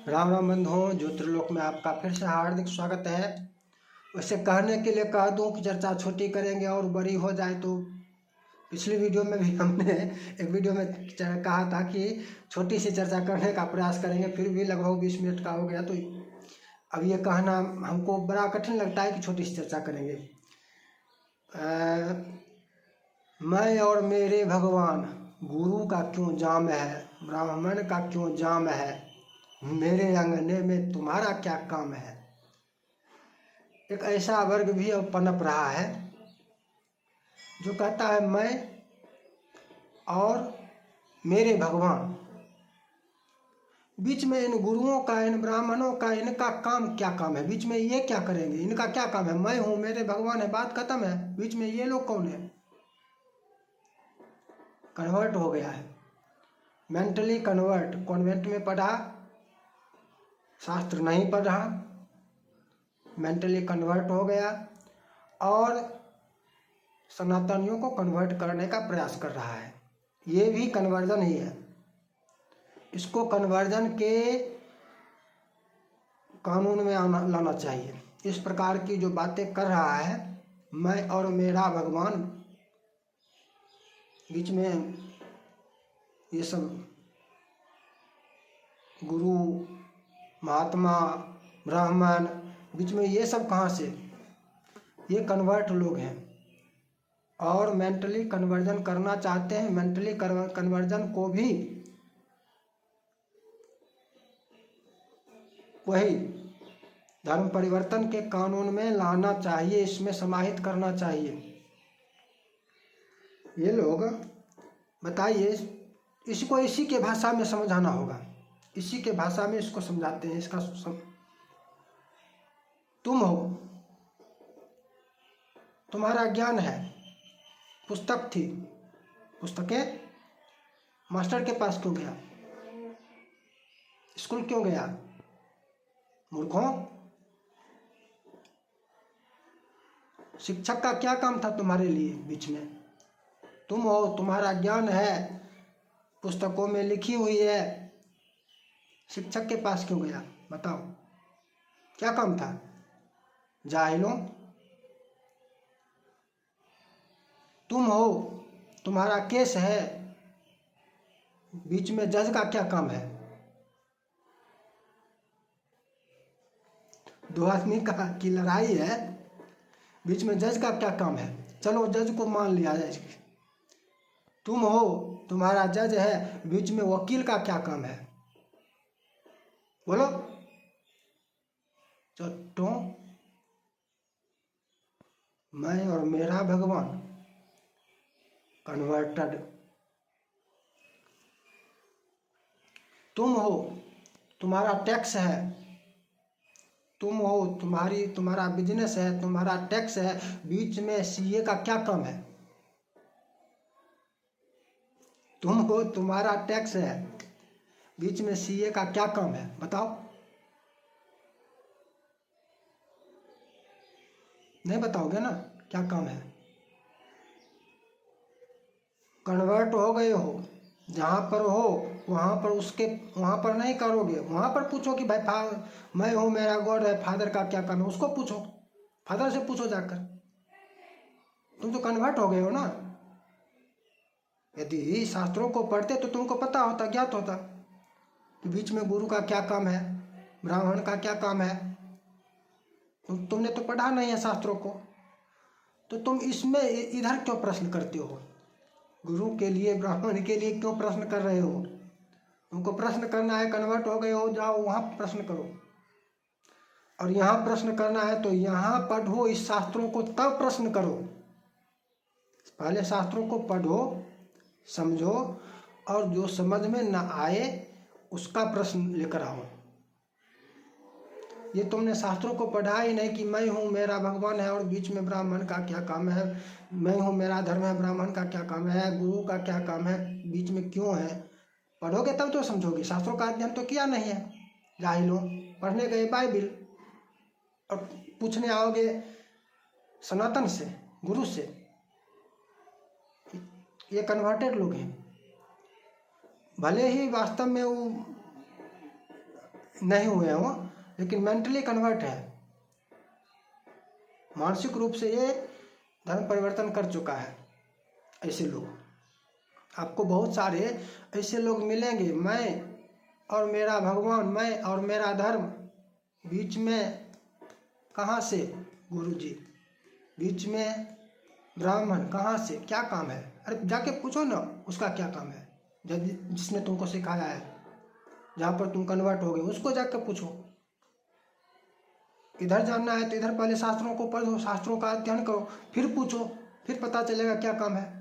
राम राम बंधुओं, ज्योतिर्लोक में आपका फिर से हार्दिक स्वागत है। वैसे कहने के लिए कह दूं कि चर्चा छोटी करेंगे और बड़ी हो जाए तो पिछली वीडियो में भी हमने एक वीडियो में कहा था कि छोटी सी चर्चा करने का प्रयास करेंगे, फिर भी लगभग 20 मिनट का हो गया। तो अब ये कहना हमको बड़ा कठिन लगता है कि छोटी सी चर्चा करेंगे। मैं और मेरे भगवान, गुरु का क्यों जाम है, ब्राह्मण का क्यों जाम है, मेरे अंगने में तुम्हारा क्या काम है। एक ऐसा वर्ग भी अब पनप रहा है जो कहता है मैं और मेरे भगवान, बीच में इन गुरुओं का, इन ब्राह्मणों का, इनका काम क्या काम है, बीच में ये क्या करेंगे, इनका क्या काम है। मैं हूँ, मेरे भगवान है, बात खत्म है। बीच में ये लोग कौन है। कन्वर्ट हो गया है, मेंटली कन्वर्ट। कॉन्वेंट में पढ़ा, शास्त्र नहीं पढ़ रहा, मेंटली कन्वर्ट हो गया और सनातनियों को कन्वर्ट करने का प्रयास कर रहा है। ये भी कन्वर्जन ही है। इसको कन्वर्जन के कानून में लाना चाहिए। इस प्रकार की जो बातें कर रहा है, मैं और मेरा भगवान, बीच में ये सब गुरु, महात्मा, ब्राह्मण, बीच में ये सब कहाँ से। ये कन्वर्ट लोग हैं और मेंटली कन्वर्जन करना चाहते हैं। मेंटली कन्वर्जन को भी वही धर्म परिवर्तन के कानून में लाना चाहिए, इसमें समाहित करना चाहिए। ये लोग बताइए, इसको इसी के भाषा में समझाना होगा। इसी के भाषा में इसको समझाते हैं। इसका तुम हो, तुम्हारा ज्ञान है, पुस्तक थी, पुस्तकें मास्टर के पास क्यों गया, स्कूल क्यों गया, मूर्खों। शिक्षक का क्या काम था तुम्हारे लिए बीच में। तुम हो, तुम्हारा ज्ञान है, पुस्तकों में लिखी हुई है, शिक्षक के पास क्यों गया, बताओ क्या काम था। जाहिलों, तुम हो, तुम्हारा केस है, बीच में जज का क्या काम है। दो आदमी की लड़ाई है, बीच में जज का क्या काम है। चलो जज को मान लिया जाए। तुम हो, तुम्हारा जज है, बीच में वकील का क्या काम है, बोलो। चट्टो, मैं और मेरा भगवान कन्वर्टेड। तुम हो, तुम्हारा टैक्स है, तुम हो, तुम्हारा बिजनेस है, तुम्हारा टैक्स है, बीच में सीए का क्या काम है। तुम हो, तुम्हारा टैक्स है, बीच में सीए का क्या काम है, बताओ। नहीं बताओगे ना क्या काम है। कन्वर्ट हो गए हो, जहाँ पर हो वहाँ पर नहीं करोगे। वहाँ पर पूछो कि भाई मैं हूँ, मेरा गॉड है, फादर का क्या काम है, उसको पूछो, फादर से पूछो जाकर। तुम तो कन्वर्ट हो गए हो ना। यदि शास्त्रों को पढ़ते तो तुमको पता होता, ज्ञात होता कि बीच में गुरु का क्या काम है, ब्राह्मण का क्या काम है। तुमने तो पढ़ा नहीं है शास्त्रों को, तो तुम इसमें इधर क्यों प्रश्न करते हो। गुरु के लिए, ब्राह्मण के लिए क्यों प्रश्न कर रहे हो। तुमको प्रश्न करना है, कन्वर्ट हो गए हो, जाओ वहाँ प्रश्न करो। और यहाँ प्रश्न करना है तो यहाँ पढ़ो इस शास्त्रों को, तब प्रश्न करो। पहले शास्त्रों को पढ़ो, समझो, और जो समझ में ना आए उसका प्रश्न लेकर आओ। ये तुमने शास्त्रों को पढ़ा ही नहीं कि मैं हूँ, मेरा भगवान है और बीच में ब्राह्मण का क्या काम है, मैं हूँ, मेरा धर्म है, ब्राह्मण का क्या काम है, गुरु का क्या काम है, बीच में क्यों है। पढ़ोगे तब तो समझोगे। शास्त्रों का अध्ययन तो किया नहीं है। जाहिलों, पढ़ने गए बाइबिल और पूछने आओगे सनातन से, गुरु से। ये कन्वर्टेड लोग हैं। भले ही वास्तव में वो नहीं हुए हों, लेकिन मेंटली कन्वर्ट है, मानसिक रूप से ये धर्म परिवर्तन कर चुका है। ऐसे लोग आपको बहुत सारे ऐसे लोग मिलेंगे, मैं और मेरा भगवान, मैं और मेरा धर्म, बीच में कहाँ से गुरुजी, बीच में ब्राह्मण, कहाँ से, क्या काम है? अरे जाके पूछो ना उसका क्या काम है, जिसने तुमको सिखाया है, जहाँ पर तुम कन्वर्ट हो गए उसको जाकर पूछो। इधर जानना है तो इधर पहले शास्त्रों को पढ़ो, शास्त्रों का अध्ययन करो, फिर पूछो, फिर पता चलेगा क्या काम है।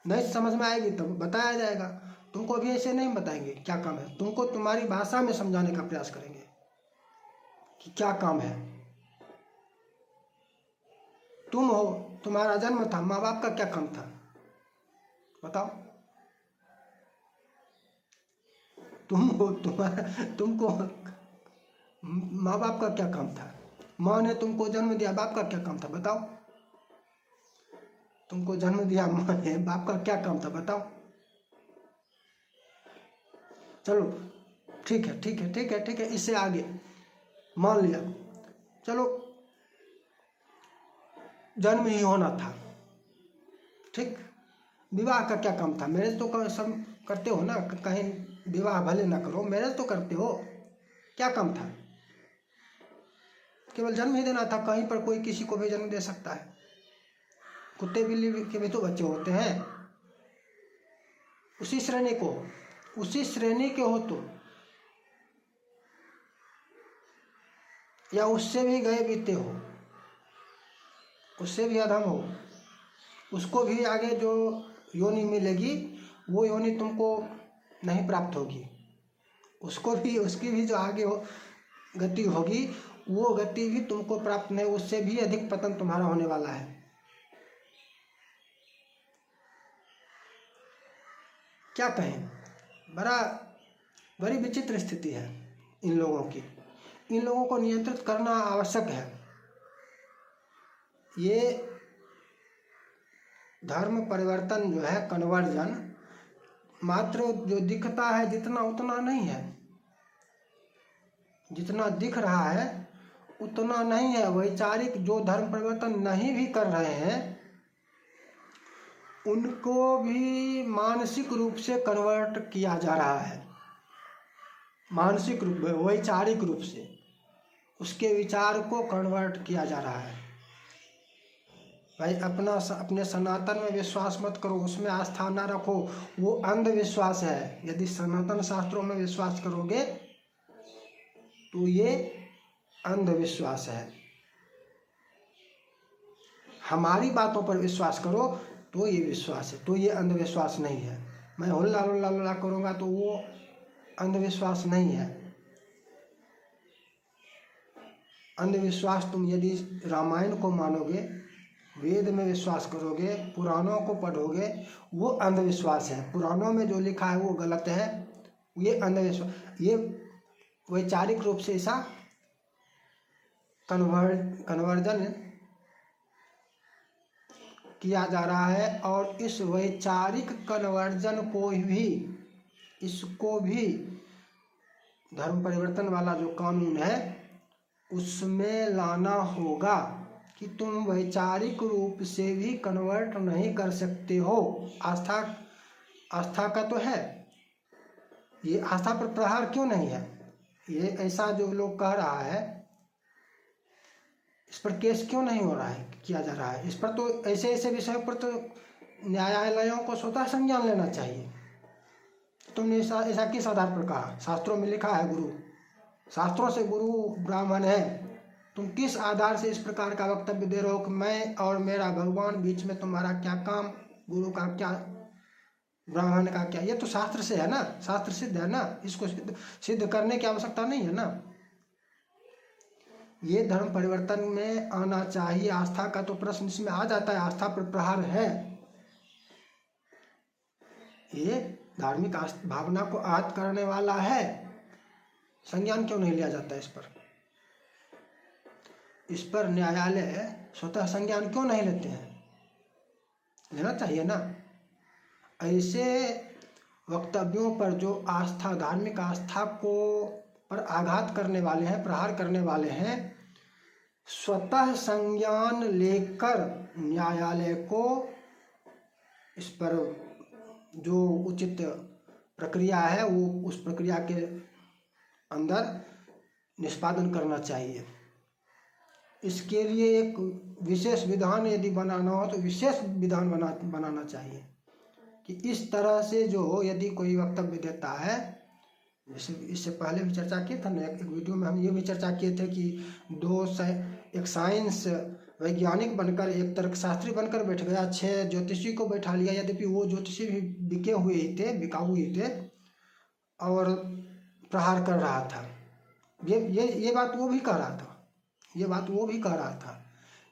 नहीं समझ में आएगी तब बताया जाएगा। तुमको अभी ऐसे नहीं बताएंगे क्या काम है, तुमको तुम्हारी भाषा में समझाने का प्रयास करेंगे कि क्या काम है। तुम हो, तुम्हारा जन्म था, माँ बाप का क्या काम था बताओ? तुम हो, तुमको माँ बाप का क्या काम था? माँ ने तुमको जन्म दिया, बाप का क्या काम था बताओ? तुमको जन्म दिया माँ ने, बाप का क्या काम था बताओ? चलो ठीक है, ठीक है, ठीक है, ठीक है, इससे आगे मान लिया, चलो जन्म ही होना था, ठीक। विवाह का क्या काम था? मैरिज तो सब करते हो ना, कहीं विवाह भले ना करो, मैरिज तो करते हो, क्या काम था? केवल जन्म ही देना था। कहीं पर कोई किसी को भी जन्म दे सकता है, कुत्ते बिल्ली के भी तो बच्चे होते हैं। उसी श्रेणी के हो तुम, या उससे भी गए बीते हो, उससे भी अधम हो, उसको भी आगे जो योनि मिलेगी वो योनि तुमको नहीं प्राप्त होगी, उसको भी, उसकी भी जो आगे हो गति होगी वो गति भी तुमको प्राप्त नहीं, उससे भी अधिक पतन तुम्हारा होने वाला है। क्या कहें, बड़ी विचित्र स्थिति है इन लोगों की। इन लोगों को नियंत्रित करना आवश्यक है। ये धर्म परिवर्तन जो है, कन्वर्जन, मात्र जो दिखता है जितना उतना नहीं है, जितना दिख रहा है उतना नहीं है। वैचारिक जो धर्म परिवर्तन नहीं भी कर रहे हैं उनको भी मानसिक रूप से कन्वर्ट किया जा रहा है, मानसिक रूप में, वैचारिक रूप से उसके विचार को कन्वर्ट किया जा रहा है। भाई अपने सनातन में विश्वास मत करो, उसमें आस्था ना रखो, वो अंधविश्वास है। यदि सनातन शास्त्रों में विश्वास करोगे तो ये अंधविश्वास है। हमारी बातों पर विश्वास करो तो ये विश्वास है, तो ये अंधविश्वास नहीं है। मैं हुल्ला हुल्ला हुल्ला करूँगा तो वो अंधविश्वास नहीं है। अंधविश्वास तुम यदि रामायण को मानोगे, वेद में विश्वास करोगे, पुराणों को पढ़ोगे, वो अंधविश्वास है। पुराणों में जो लिखा है वो गलत है, ये अंधविश्वास। ये वैचारिक रूप से ऐसा कन्वर्जन किया जा रहा है, और इस वैचारिक कन्वर्जन को भी, इसको भी धर्म परिवर्तन वाला जो कानून है उसमें लाना होगा कि तुम वैचारिक रूप से भी कन्वर्ट नहीं कर सकते हो। आस्था का तो है, ये आस्था पर प्रहार क्यों नहीं है? ये ऐसा जो लोग कह रहा है इस पर केस क्यों नहीं हो रहा है, किया जा रहा है? इस पर तो ऐसे ऐसे विषयों पर तो न्यायालयों को स्वतः संज्ञान लेना चाहिए। तुमने ऐसा किस आधार पर कहा? शास्त्रों में लिखा है गुरु, शास्त्रों से गुरु ब्राह्मण है, तुम किस आधार से इस प्रकार का वक्तव्य दे रहे हो कि मैं और मेरा भगवान, बीच में तुम्हारा क्या काम, गुरु का क्या, ब्राह्मण का क्या? ये तो शास्त्र से है ना, शास्त्र सिद्ध है ना, इसको सिद्ध करने की आवश्यकता नहीं है ना। ये धर्म परिवर्तन में आना चाहिए। आस्था का तो प्रश्न इसमें आ जाता है, आस्था पर प्रहार है। ये धार्मिक भावना को आहत करने वाला है, संज्ञान क्यों नहीं लिया जाता इस पर? इस पर न्यायालय स्वतः संज्ञान क्यों नहीं लेते हैं? लेना चाहिए ना। ऐसे वक्तव्यों पर जो आस्था, धार्मिक आस्था को पर आघात करने वाले हैं, प्रहार करने वाले हैं, स्वतः संज्ञान लेकर न्यायालय को इस पर जो उचित प्रक्रिया है वो उस प्रक्रिया के अंदर निष्पादन करना चाहिए। इसके लिए एक विशेष विधान यदि बनाना हो तो विशेष विधान बनाना चाहिए कि इस तरह से जो यदि कोई वक्तव्य देता है, जैसे इससे पहले भी चर्चा किए थे ना, एक वीडियो में हम ये भी चर्चा किए थे कि एक साइंस वैज्ञानिक बनकर, एक तर्कशास्त्री बनकर बैठ गया, 6 ज्योतिषी को बैठा लिया, यद्यपि वो ज्योतिषी भी बिकाऊ ही थे और प्रहार कर रहा था। ये बात वो भी कह रहा था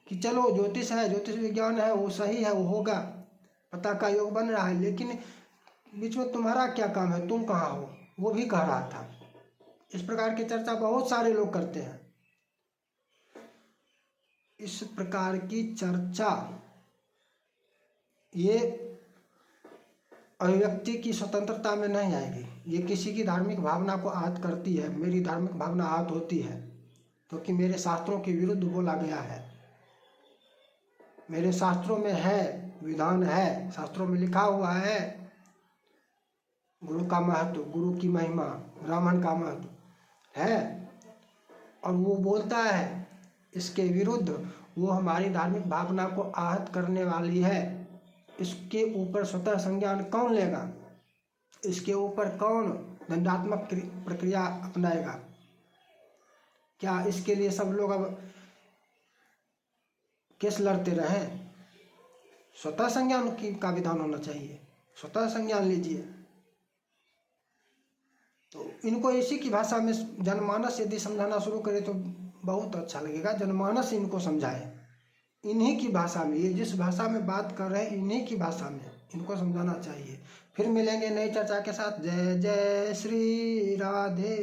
कि चलो ज्योतिष है, ज्योतिष विज्ञान है, वो सही है, वो होगा, पता का योग बन रहा है, लेकिन बीच में तुम्हारा क्या काम है, तुम कहाँ हो, वो भी कह रहा था। इस प्रकार की चर्चा बहुत सारे लोग करते हैं। इस प्रकार की चर्चा ये अभिव्यक्ति की स्वतंत्रता में नहीं आएगी, ये किसी की धार्मिक भावना को आहत करती है। मेरी धार्मिक भावना आहत होती है क्योंकि मेरे शास्त्रों के विरुद्ध बोला गया है। मेरे शास्त्रों में है, विधान है, शास्त्रों में लिखा हुआ है गुरु का महत्व, गुरु की महिमा, ब्राह्मण का महत्व है, और वो बोलता है इसके विरुद्ध, वो हमारी धार्मिक भावना को आहत करने वाली है। इसके ऊपर स्वतः संज्ञान कौन लेगा? इसके ऊपर कौन दंडात्मक प्रक्रिया अपनाएगा? क्या इसके लिए सब लोग अब केस लड़ते रहें? स्वतः संज्ञान का विधान होना चाहिए, स्वतः संज्ञान लीजिए। तो इनको इसी की भाषा में जनमानस यदि समझाना शुरू करे तो बहुत अच्छा लगेगा। जनमानस इनको समझाए, इन्हीं की भाषा में, ये जिस भाषा में बात कर रहे हैं इन्हीं की भाषा में इनको समझाना चाहिए। फिर मिलेंगे नई चर्चा के साथ। जय जय श्री राधे।